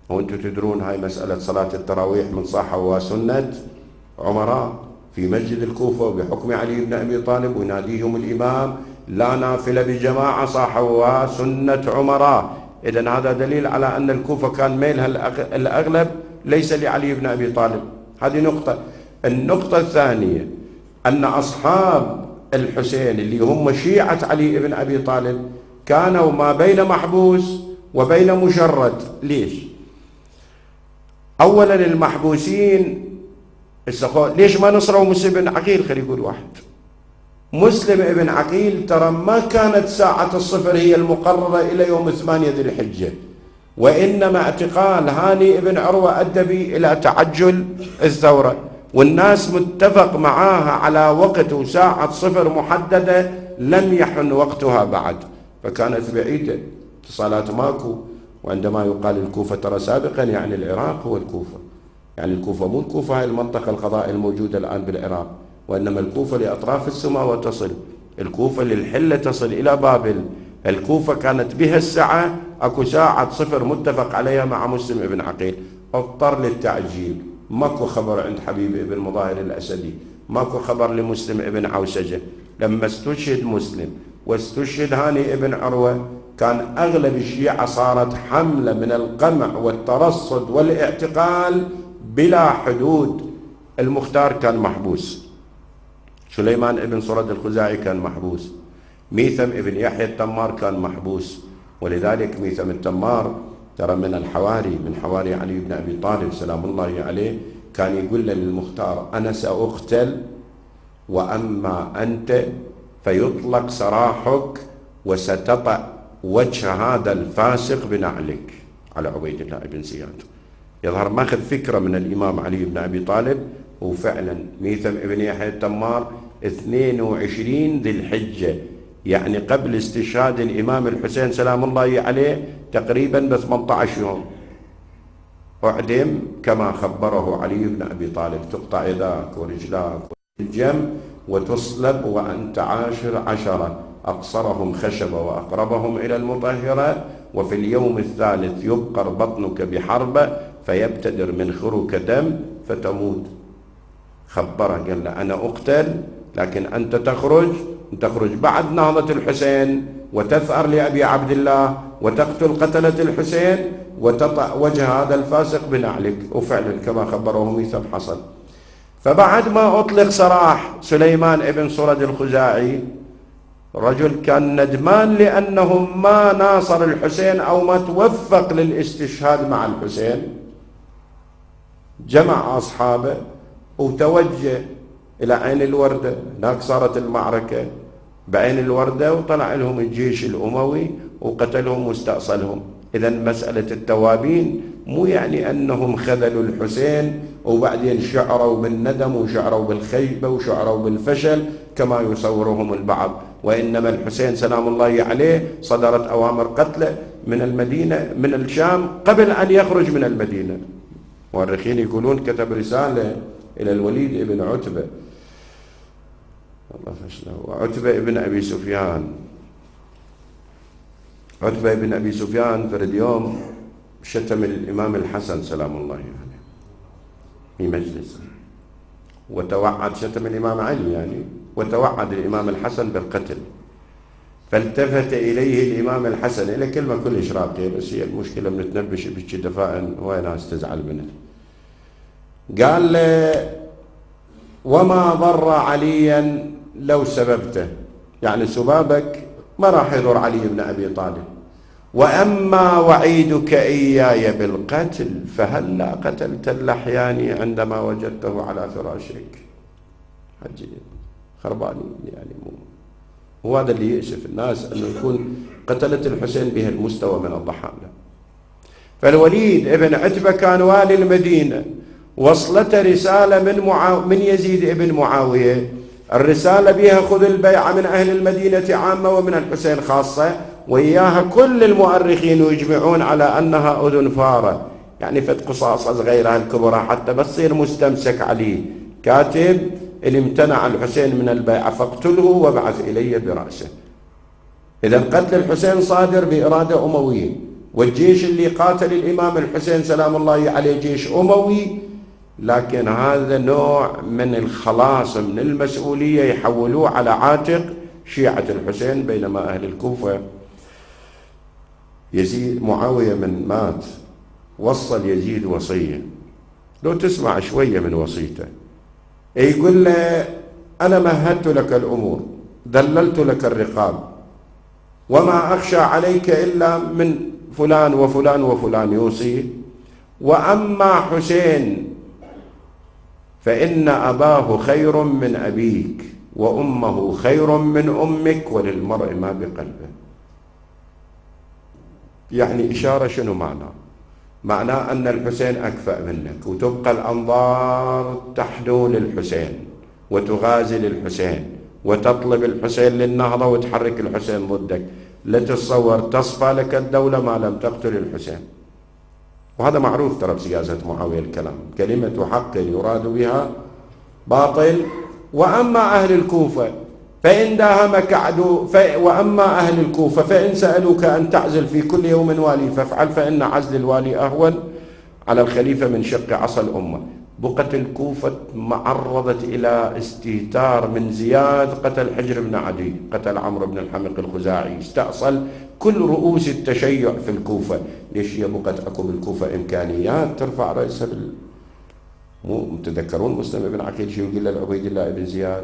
وأنتم تدرون هاي مسألة صلاة التراويح من صاحة وسنة عمراء في مسجد الكوفة وبحكم علي بن أبي طالب، ويناديهم الإمام لا نافلة بجماعة صاحة وسنة عمراء. إذن هذا دليل على أن الكوفة كان ميلها الأغلب ليس لعلي بن أبي طالب. هذه نقطة. النقطة الثانية أن أصحاب الحسين اللي هم شيعة علي بن أبي طالب كانوا ما بين محبوس وبين مشرد. ليش؟ أولا المحبوسين ليش ما نصروا مسلم بن عقيل؟ خلي يقول واحد. مسلم بن عقيل ترى ما كانت ساعة الصفر هي المقررة إلى يوم 8 ذي الحجة، وإنما اعتقال هاني بن عروة أدى إلى تعجل الثورة، والناس متفق معاها على وقت وساعة صفر محددة لم يحن وقتها بعد، فكانت بعيدة، اتصالات ماكو. وعندما يقال الكوفة ترى سابقا يعني العراق هو الكوفة، يعني الكوفة مو الكوفة هاي المنطقة القضائية الموجودة الآن بالعراق، وإنما الكوفة لأطراف السماء وتصل، الكوفة للحلة تصل إلى بابل. الكوفة كانت بها الساعة، أكو ساعة صفر متفق عليها مع مسلم بن عقيل، اضطر للتعجيل. ماكو خبر عند حبيب بن مظاهر الأسدي، ماكو خبر لمسلم بن عوسجة. لما استشهد مسلم واستشهد هاني بن عروة كان أغلب الشيعة صارت حملة من القمع والترصد والاعتقال بلا حدود. المختار كان محبوس، سليمان بن صرد الخزاعي كان محبوس، ميثم بن يحيى التمار كان محبوس. ولذلك ميثم التمار ترى من الحواري، من حواري علي بن أبي طالب سلام الله عليه، كان يقول للمختار أنا سأقتل وأما أنت فيطلق سراحك وستطأ وجه هذا الفاسق بنعلك، على عبيد الله بن زياد. يظهر ماخذ فكرة من الإمام علي بن أبي طالب. وفعلا ميثم بن يحيى التمار 22 ذي الحجة، يعني قبل استشهاد الإمام الحسين سلام الله عليه تقريبا ب 18 يوم، أعدم كما خبره علي بن أبي طالب، تقطع يداك ورجلاك والجم وتصلب وأنت عاشر عشرة، أقصرهم خشبة وأقربهم إلى المطهرة، وفي اليوم الثالث يبقر بطنك بحربة فيبتدر منخرك دم فتموت. خبره قال له أنا أقتل لكن أنت تخرج بعد نهضة الحسين وتثأر لأبي عبد الله وتقتل قتلة الحسين وتطأ وجه هذا الفاسق بنعلك. وفعلا كما خبره ميثم حصل. فبعد ما أطلق سراح سليمان بن صرد الخزاعي، رجل كان ندمان لأنه ما ناصر الحسين أو ما توفق للاستشهاد مع الحسين، جمع أصحابه وتوجه إلى عين الوردة. هناك صارت المعركة بعين الوردة وطلع لهم الجيش الأموي وقتلهم واستأصلهم. إذا مسألة التوابين مو يعني أنهم خذلوا الحسين وبعدين شعروا بالندم وشعروا بالخيبة وشعروا بالفشل كما يصورهم البعض، وإنما الحسين سلام الله عليه صدرت أوامر قتله من المدينة من الشام قبل أن يخرج من المدينة. مؤرخين يقولون كتب رسالة إلى الوليد بن عتبة، الله فشله، وعتبة بن أبي سفيان. عتبة بن أبي سفيان فرد يوم شتم الإمام الحسن سلام الله عليه في مجلس، وتوعد، شتم الإمام علي يعني، وتوعد الإمام الحسن بالقتل. فالتفت إليه الإمام الحسن، إلى كلمة كلش راقية بس هي المشكلة بنتنبش بك دفاعا وين ناس تزعل منه. قال له وما ضر عليا لو سببته، يعني سبابك ما راح يضر علي بن أبي طالب. وأما وعيدك إياي بالقتل فهلا قتلت اللحياني عندما وجدته على فراشك. حجي خرباني يعني، مو هذا اللي يأسف الناس أنه يكون قتلة الحسين بهالمستوى من الضحايا. فالوليد ابن عتبة كان والي المدينة، وصلته رسالة من يزيد ابن معاوية، الرسالة بها خذ البيعة من أهل المدينة عامة ومن الحسين خاصة، وإياها كل المؤرخين يجمعون على أنها أذن فارة، يعني فت قصاصة صغيرة الكبرى حتى بتصير مستمسك عليه. كاتب إن امتنع الحسين من البيعة فاقتله وابعث إلي برأسه. إذا قتل الحسين صادر بإرادة أموية، والجيش اللي قاتل الإمام الحسين سلام الله عليه جيش أموي، لكن هذا نوع من الخلاص من المسؤولية يحولوه على عاتق شيعة الحسين. بينما أهل الكوفة يزيد معاوية من مات وصل يزيد وصية، لو تسمع شوية من وصيته يقول له أنا مهدت لك الأمور، دللت لك الرقاب، وما أخشى عليك إلا من فلان وفلان وفلان يوصيه، وأما حسين فإن أباه خير من أبيك وأمه خير من أمك وللمرء ما بقلبه. يعني إشارة شنو معناه أن الحسين أكفأ منك، وتبقى الأنظار تحدو للحسين وتغازل الحسين وتطلب الحسين للنهضة وتحرك الحسين ضدك. لا تتصور تصفى لك الدولة ما لم تقتل الحسين. وهذا معروف ترى بسياسة معاوية الكلام، كلمة حق يراد بها باطل. وأما أهل الكوفة فإن داهمك عدو وأما أهل الكوفة فإن سألوك أن تعزل في كل يوم والي فافعل، فإن عزل الوالي أهون على الخليفة من شق عصا الأمة. بقت الكوفة معرضت إلى استهتار من زياد، قتل حجر بن عدي، قتل عمرو بن الحمق الخزاعي، استأصل كل رؤوس التشيع في الكوفة. ليش هي بقت أكو بالكوفة إمكانيات ترفع رأسها مو تذكرون مسلم بن عقيل شو يقول لعبيد الله بن زياد؟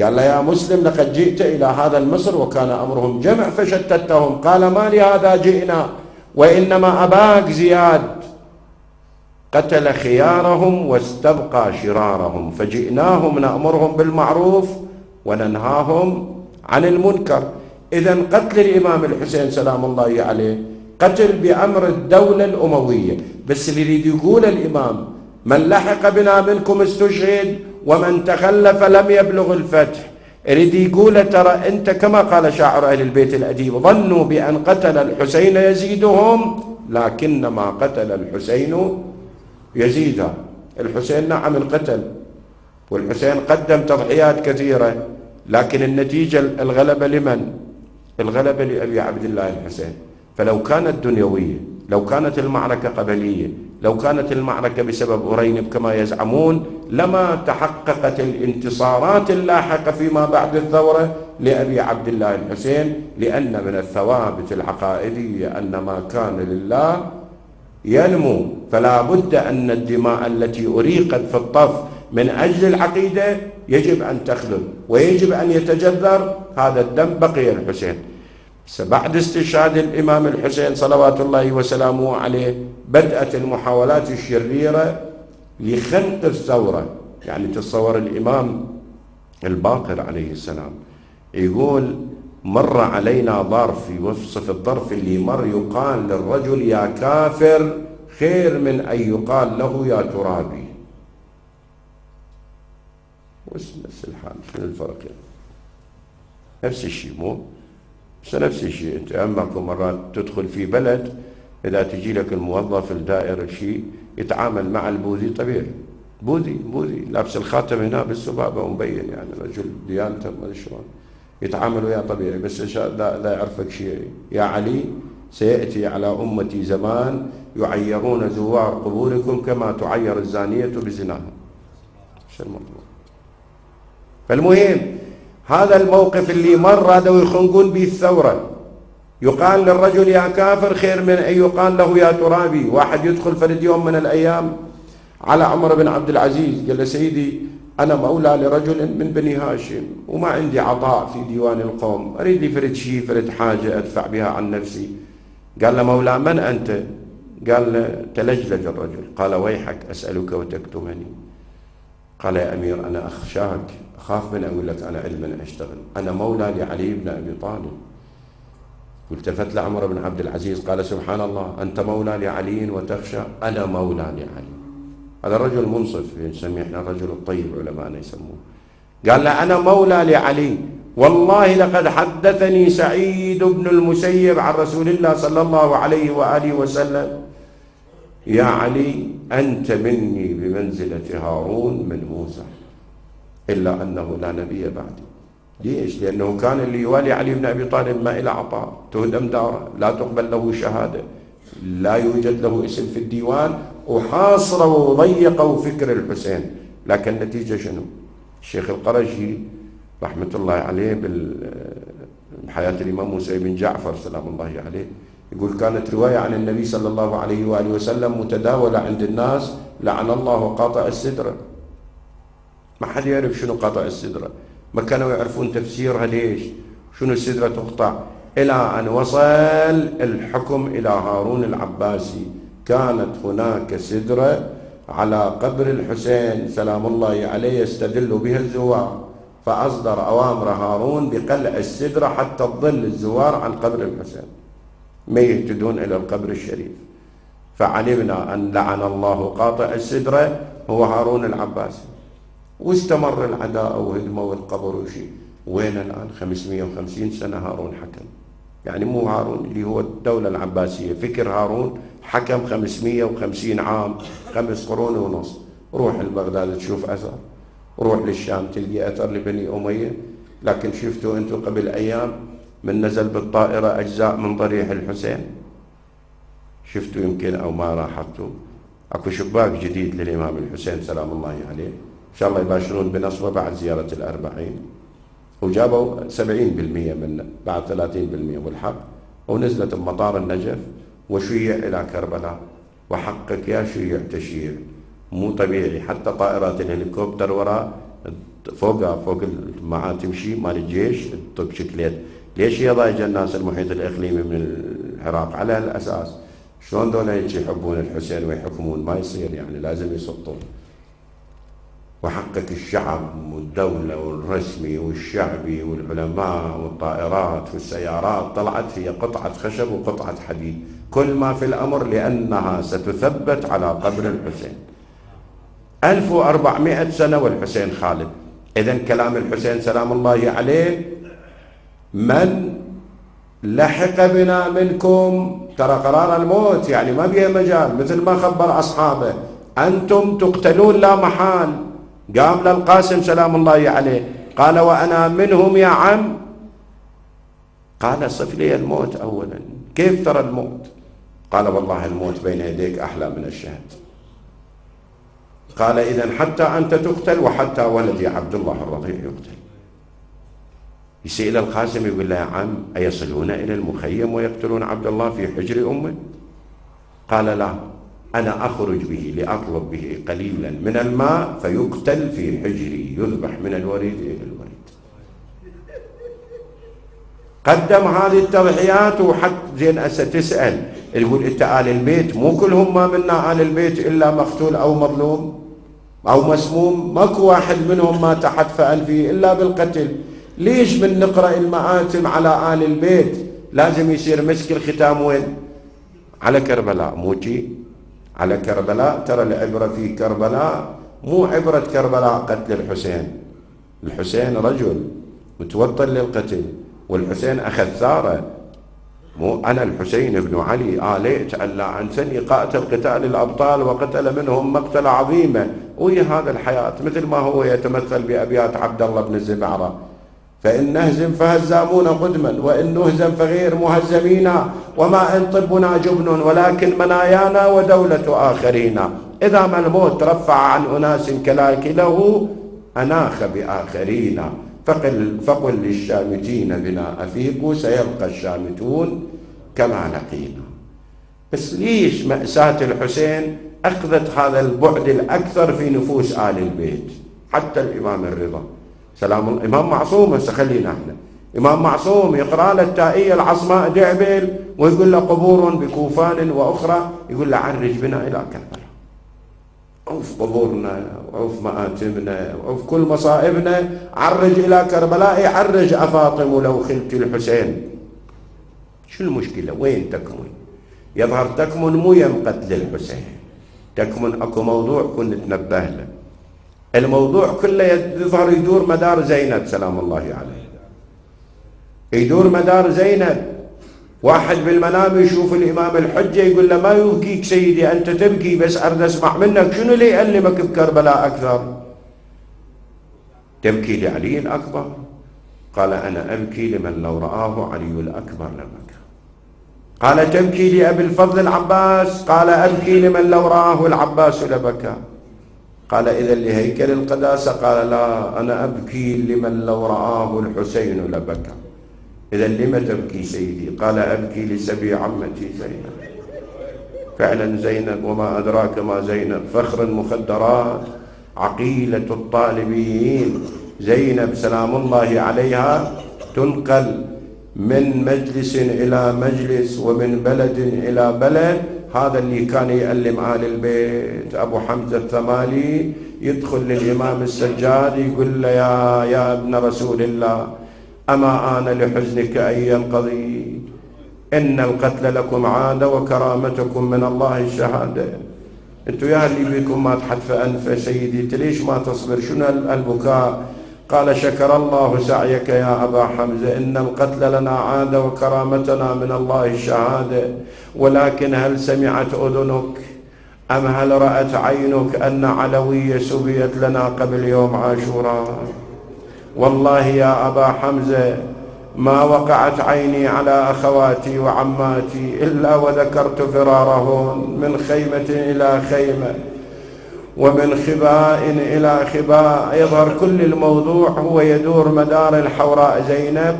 قال له يا مسلم لقد جئت إلى هذا المصر وكان أمرهم جمع فشتتهم، قال ما لهذا جئنا وإنما أباك زياد قتل خيارهم واستبقى شرارهم، فجئناهم نأمرهم بالمعروف وننهاهم عن المنكر. إذا قتل الإمام الحسين سلام الله عليه قتل بأمر الدولة الأموية. بس اللي يريد يقول الإمام من لحق بنا منكم استشهد ومن تخلف لم يبلغ الفتح، يريد يقول ترى أنت كما قال شاعر أهل البيت الأديب ظنوا بأن قتل الحسين يزيدهم لكنما قتل الحسين يزيدها. الحسين نعم القتل، والحسين قدم تضحيات كثيرة، لكن النتيجة الغلبة لمن؟ الغلبة لأبي عبد الله الحسين. فلو كانت دنيوية، لو كانت المعركة قبلية، لو كانت المعركة بسبب أرينب كما يزعمون، لما تحققت الانتصارات اللاحقة فيما بعد الثورة لأبي عبد الله الحسين، لأن من الثوابت العقائدية أن ما كان لله ينمو، فلا بد أن الدماء التي أريقت في الطف من أجل العقيدة يجب أن تخلد ويجب أن يتجذر هذا الدم. بقي الحسين بعد استشهاد الإمام الحسين صلوات الله وسلامه عليه بدأت المحاولات الشريرة لخنق الثورة. يعني تصور الإمام الباقر عليه السلام يقول مر علينا ظرف، يوصف الظرف اللي مر، يقال للرجل يا كافر خير من أن يقال له يا ترابي. نفس الحال، شنو الفرق يعني؟ نفس الشيء مو؟ بس نفس الشيء. أنت أماكو مرات تدخل في بلد إذا تجي لك الموظف الدائر شيء يتعامل مع البوذي طبيعي، بوذي لابس الخاتم هنا بالسبابة ومبين يعني رجل ديانته ما شلون يتعامل وياه طبيعي. بس لا يعرفك شيء. يا علي سيأتي على أمتي زمان يعيرون زوار قبوركم كما تعير الزانية بزناها. شو المطلوب؟ فالمهم هذا الموقف اللي مر هذا ويخنقون به الثورة، يقال للرجل يا كافر خير من أن يقال له يا ترابي. واحد يدخل فرد يوم من الأيام على عمر بن عبد العزيز قال له سيدي أنا مولى لرجل من بني هاشم وما عندي عطاء في ديوان القوم، أريد لي فرد شيء، فرد حاجة أدفع بها عن نفسي. قال له: مولى من أنت؟ قال له: تلجلج الرجل. قال: ويحك أسألك وتكتمني. قال: يا أمير أنا أخشاك، أخاف من أقول لك أنا علما أشتغل، أنا مولى لعلي بن أبي طالب. والتفت لعمر بن عبد العزيز قال: سبحان الله، أنت مولى لعلي وتخشى؟ أنا مولى لعلي. هذا الرجل منصف، نسميه احنا الرجل الطيب، علماءنا يسموه. قال له: أنا مولى لعلي، والله لقد حدثني سعيد بن المسيب عن رسول الله صلى الله عليه وآله وسلم: يا علي أنت مني بمنزلة هارون من موسى، إلا أنه لا نبي بعدي. ليش؟ لأنه كان اللي يوالي علي بن أبي طالب ما إلى عطاء، تهدم داره، لا تقبل له شهادة، لا يوجد له اسم في الديوان، وحاصروا وضيقوا فكر الحسين. لكن النتيجة شنو؟ الشيخ القرشي رحمة الله عليه بحياة الإمام موسى بن جعفر سلام الله عليه يقول: كانت رواية عن النبي صلى الله عليه وآله وسلم متداولة عند الناس: لعن الله قاطع السدرة. ما حد يعرف شنو قاطع السدرة، ما كانوا يعرفون تفسيرها. ليش؟ شنو السدرة تقطع؟ إلى أن وصل الحكم إلى هارون العباسي. كانت هناك سدرة على قبر الحسين سلام الله عليه يستدل بها الزوار، فأصدر أوامر هارون بقلع السدرة حتى تظل الزوار عن قبر الحسين، ما يهتدون إلى القبر الشريف. فعلمنا أن لعن الله قاطع السدرة هو هارون العباسي. واستمر العداء وهدموا القبر وشيء. وين الآن؟ 550 سنة هارون حكم. يعني مو هارون اللي هو الدولة العباسية، فكر هارون حكم 550 عام، 5 قرون ونص. روح لبغداد تشوف أثر، روح للشام تلقي أثر لبني أمية. لكن شفتوا أنتم قبل أيام من نزل بالطائرة أجزاء من ضريح الحسين؟ شفتوا يمكن أو ما لاحظتوا؟ أكو شباك جديد للإمام الحسين سلام الله عليه، إن شاء الله يباشرون بنصبه بعد زيارة ال40، وجابوا 70% منه بعد 30% والحق، ونزلت بمطار النجف وشيع إلى كربلاء. وحقك يا شيع تشيع مو طبيعي. حتى طائرات الهليكوبتر وراء فوق المعاه تمشي مال الجيش تطق شكليت. ليش هي ضايجه الناس المحيط الإقليمي من العراق على هالأساس؟ شلون ذولا يحبون الحسين ويحكمون؟ ما يصير، يعني لازم يسقطون. وحقك الشعب والدولة والرسمي والشعبي والعلماء والطائرات والسيارات طلعت هي قطعة خشب وقطعة حديد، كل ما في الأمر لأنها ستثبت على قبر الحسين. 1400 سنة والحسين خالد. إذن كلام الحسين سلام الله عليه: من لحق بنا منكم، ترى قرار الموت، يعني ما بيه مجال، مثل ما خبر أصحابه: أنتم تقتلون لا محال. قام للقاسم سلام الله عليه قال: وأنا منهم يا عم؟ قال: صف لي الموت أولا. كيف ترى الموت؟ قال: والله الموت بين يديك أحلى من الشهد. قال: إذن حتى أنت تقتل وحتى ولدي عبد الله الرضيع يقتل. يسأل القاسم يقول له: يا عم أيصلون إلى المخيم ويقتلون عبد الله في حجر أمه؟ قال: لا، أنا أخرج به لأطلب به قليلا من الماء فيقتل في حجري، يذبح من الوريد إلى الوريد. قدم هذه التضحيات. وحتى زين هسه تسأل يقول: أنت آل البيت مو كلهم ما منا آل البيت إلا مقتول أو مظلوم أو مسموم، ماكو واحد منهم ما تحت فأنفه إلا بالقتل. ليش من نقرأ المآتم على آل البيت لازم يصير مسك الختام وين؟ على كربلاء. موجي على كربلاء. ترى العبرة في كربلاء مو عبرة كربلاء قتل الحسين. الحسين رجل متوطن للقتل، والحسين أخذ ثاره. مو أنا الحسين بن علي آليت ألا عنثني قاتل قتال الأبطال وقتل منهم مقتل عظيمة. وهي هذا الحياة مثل ما هو يتمثل بأبيات عبد الله بن الزبعرة: فإن نهزم فهزامون قدما، وإن نهزم فغير مهزمين، وما إن طبنا جبن ولكن منايانا ودولة آخرين. إذا ما الموت رفع عن أناس كلاكله أناخ بآخرين، فقل للشامتين بنا أفيقوا سيبقى الشامتون كما لقينا. بس ليش مأساة الحسين أخذت هذا البعد الأكثر في نفوس آل البيت؟ حتى الإمام الرضا سلام الله، إمام معصوم. هسه خلينا احنا إمام معصوم يقرأ له التائية العصماء دعبل ويقول له قبور بكوفان وأخرى، يقول له عرج بنا إلى كربلاء، عوف قبورنا وعوف مآتمنا وعوف كل مصائبنا، عرج إلى كربلاء. عرج أفاطم لو خلت الحسين. شو المشكلة؟ وين تكمن؟ يظهر تكمن مو يم قتل الحسين، تكمن أكو موضوع كنت نتنبه له. الموضوع كله يظهر يدور مدار زينب سلام الله عليه، يدور مدار زينب. واحد بالمنام يشوف الإمام الحجة يقول له ما يبكيك سيدي أنت تبكي، بس أريد أسمع منك شنو اللي يألمك بكربلاء أكثر؟ تبكي لعلي الأكبر؟ قال أنا أبكي لمن لو رآه علي الأكبر لبكى. قال تبكي لأبي الفضل العباس؟ قال أبكي لمن لو رآه العباس لبكى. قال إذا لهيكل القداسة؟ قال لا أنا أبكي لمن لو رآه الحسين لبكى. إذا لم تبكي سيدي؟ قال أبكي لسبي عمتي زينب. فعلا زينب، وما أدراك ما زينب، فخر المخدرات، عقيلة الطالبيين. زينب سلام الله عليها تنقل من مجلس إلى مجلس ومن بلد إلى بلد. هذا اللي كان يألم آل البيت. أبو حمزة الثمالي يدخل للإمام السجاد يقول له يا ابن رسول الله أما آن لحزنك أن ينقضي؟ إن القتل لكم عادة وكرامتكم من الله الشهادة. أنتوا يا اللي بكم ما تحت في أنف سيدي، ليش ما تصبر؟ شنو البكاء؟ قال شكر الله سعيك يا أبا حمزة، إن القتل لنا عادة وكرامتنا من الله الشهادة، ولكن هل سمعت أذنك أم هل رأت عينك أن علوية سبيت لنا قبل يوم عاشوراء؟ والله يا أبا حمزة ما وقعت عيني على أخواتي وعماتي إلا وذكرت فرارهن من خيمة إلى خيمة ومن خباء إلى خباء. يظهر كل الموضوع هو يدور مدار الحوراء زينب.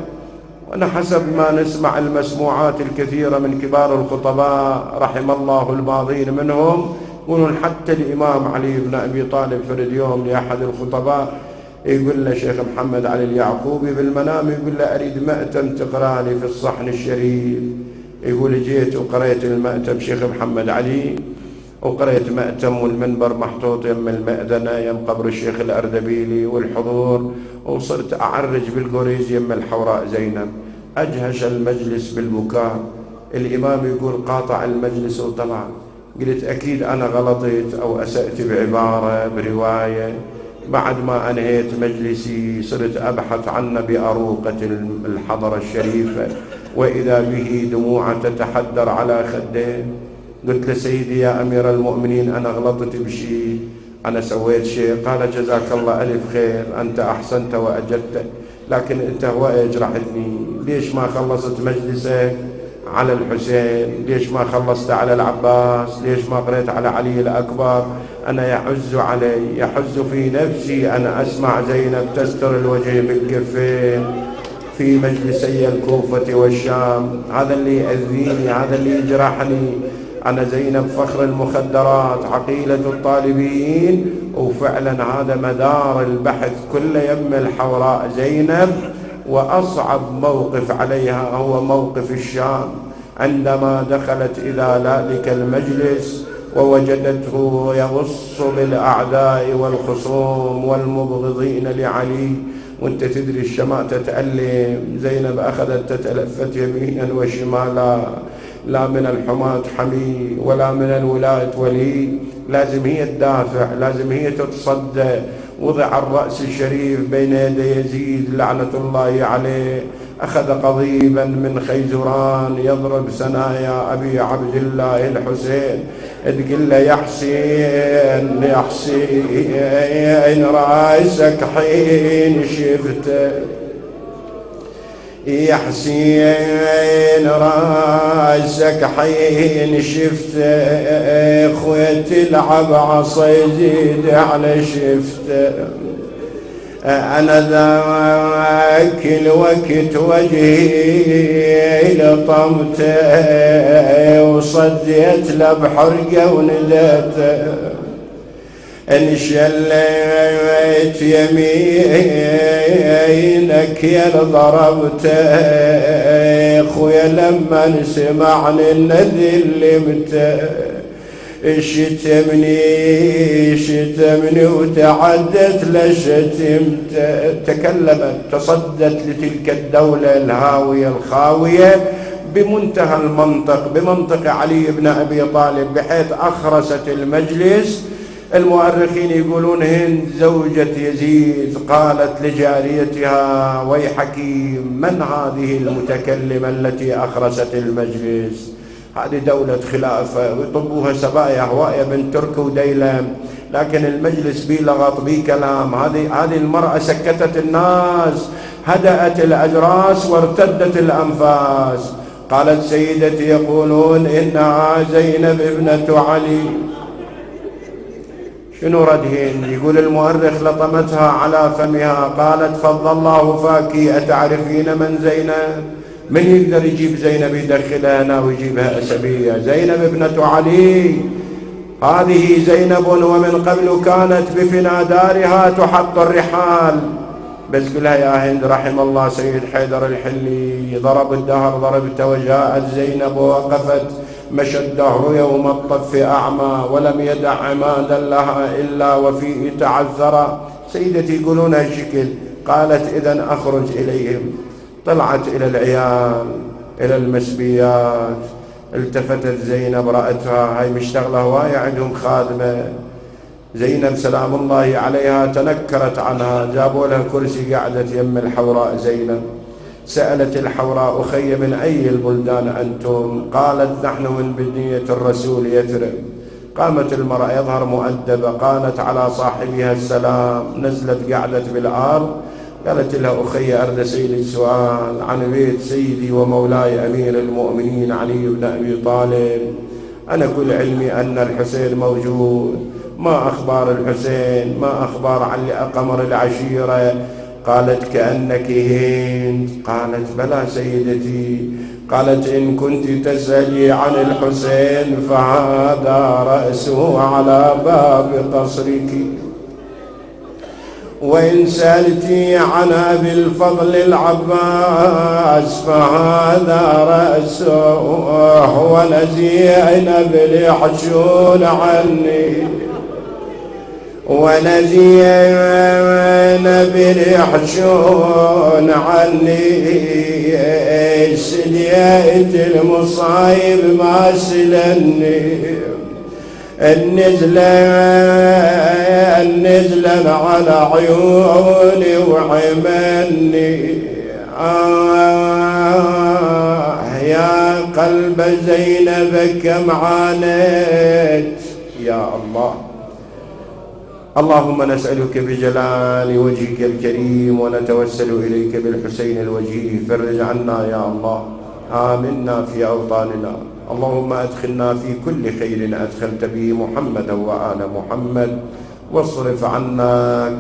وأنا حسب ما نسمع المسموعات الكثيرة من كبار الخطباء رحم الله الماضين منهم، يقولون حتى الإمام علي بن أبي طالب فرد يوم لأحد الخطباء يقول له شيخ محمد علي اليعقوبي بالمنام، يقول له أريد مأتم تقرأ لي في الصحن الشريف. يقول جيت وقرأت المأتم شيخ محمد علي، وقرأت مأتم والمنبر محطوط يم المأذنة يم قبر الشيخ الأردبيلي والحضور، وصرت أعرج بالقريز يم الحوراء زينب. أجهش المجلس بالبكاء. الإمام يقول قاطع المجلس وطلع. قلت أكيد أنا غلطت أو أسأت بعبارة برواية. بعد ما أنهيت مجلسي صرت أبحث عنه بأروقة الحضرة الشريفة، وإذا به دموع تتحدر على خديه. قلت له سيدي يا أمير المؤمنين أنا غلطت بشيء، أنا سويت شيء. قال جزاك الله ألف خير، أنت أحسنت وأجدت، لكن أنت هو أجرحتني. ليش ما خلصت مجلسك على الحسين؟ ليش ما خلصت على العباس؟ ليش ما قريت على علي الأكبر؟ أنا يحز علي، يحز في نفسي أن أسمع زينب تستر الوجه بالكفين في مجلسي الكوفة والشام. هذا اللي يأذيني، هذا اللي يجرحني. أنا زينب فخر المخدرات، عقيلة الطالبيين. وفعلا هذا مدار البحث كل يم الحوراء زينب. وأصعب موقف عليها هو موقف الشام، عندما دخلت إلى ذلك المجلس ووجدته يغص بالأعداء والخصوم والمبغضين لعلي. وانت تدري الشماتة تألم. زينب أخذت تتلفت يمينا وشمالا، لا من الحماة حمي ولا من الولاة ولي. لازم هي تدافع، لازم هي تتصدى. وضع الرأس الشريف بين يدي يزيد لعنة الله عليه. أخذ قضيبا من خيزران يضرب ثنايا أبي عبد الله الحسين، تقول له يا حسين يا حسين رأسك حين شفته، يا حسين راسك حين شفته، خويا تلعب عصا يزيد على شفته. أنا ذاك الوقت وجهي لطمته، وصديت له بحرقه وندته. إن شليت يمينك يا ضربت خويا لما سمعني النذل شتمني وتعدت لشتمت. تكلمت تصدت لتلك الدولة الهاوية الخاوية بمنتهى المنطق، بمنطق علي بن أبي طالب، بحيث أخرست المجلس. المؤرخين يقولون هند زوجة يزيد قالت لجاريتها ويحك من هذه المتكلمة التي أخرست المجلس؟ هذه دولة خلافة ويطبوها سبايا هواية بن ترك وديلم، لكن المجلس بي لغط بي كلام. هذه المرأة سكتت الناس، هدأت الأجراس وارتدت الأنفاس. قالت سيدتي يقولون إنها زينب ابنة علي. شنو ردهن؟ يقول المؤرخ لطمتها على فمها قالت فضل الله فاكي أتعرفين من زينب؟ من يقدر يجيب زينب يدخلها هنا ويجيبها أسبية؟ زينب ابنة علي، هذه زينب ومن قبل كانت بفنا دارها تحط الرحال. بس قلها يا هند رحم الله سيد حيدر الحلي، ضرب الدهر ضربت وجاءت زينب ووقفت مشى الدهر يوم الطف أعمى ولم يدع عمادا لها إلا وفيه تعذر. سيدتي يقولون هالشكل. قالت إذن أخرج إليهم. طلعت إلى العيال إلى المسبيات، التفتت زينب رأتها هاي مشتغلة هواية عندهم خادمة. زينب سلام الله عليها تنكرت عنها، جابوا لها كرسي قعدت يم الحوراء زينب. سألت الحوراء أخي من أي البلدان أنتم؟ قالت نحن من بنية الرسول يثرب. قامت المرأة يظهر مؤدبة، قالت على صاحبها السلام، نزلت قعدت بالأرض. قالت لها أخي أرد سيدي سؤال عن بيت سيدي ومولاي أمير المؤمنين علي بن أبي طالب. أنا كل علمي أن الحسين موجود، ما أخبار الحسين؟ ما أخبار علي قمر العشيرة؟ قالت كأنك هند. قالت بلى سيدتي. قالت إن كنت تسألي عن الحسين فهذا رأسه على باب قصرك، وإن سألتي عن أبي الفضل العباس فهذا رأسه هو زينب ليحشون عني، ونزينب ليحشون عني. سليت المصايب ما سلني، النزلا على عيوني وعمني. يا قلب زينب كم عانيت يا الله. اللهم نسألك بجلال وجهك الكريم ونتوسل إليك بالحسين الوجيه، فرج عنا يا الله، آمنا في أوطاننا. اللهم أدخلنا في كل خير أدخلت به محمدا وآل محمد، واصرف عنا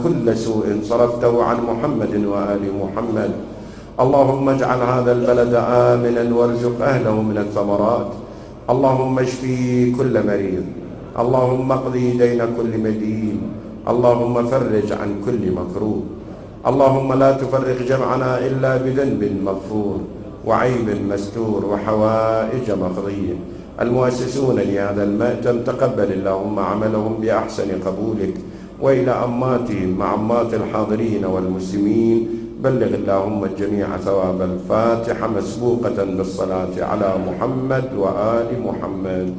كل سوء صرفته عن محمد وآل محمد. اللهم اجعل هذا البلد آمنا وارزق أهله من الثمرات. اللهم اشفي كل مريض، اللهم اقضي دين كل مدين، اللهم فرج عن كل مكروه. اللهم لا تفرق جمعنا إلا بذنب مغفور وعيب مستور وحوائج مقضية. المؤسسون لهذا المأتم تقبل اللهم عملهم بأحسن قبولك، وإلى أماتهم مع أمات الحاضرين والمسلمين بلغ اللهم الجميع ثواب الفاتحة مسبوقة بالصلاة على محمد وآل محمد.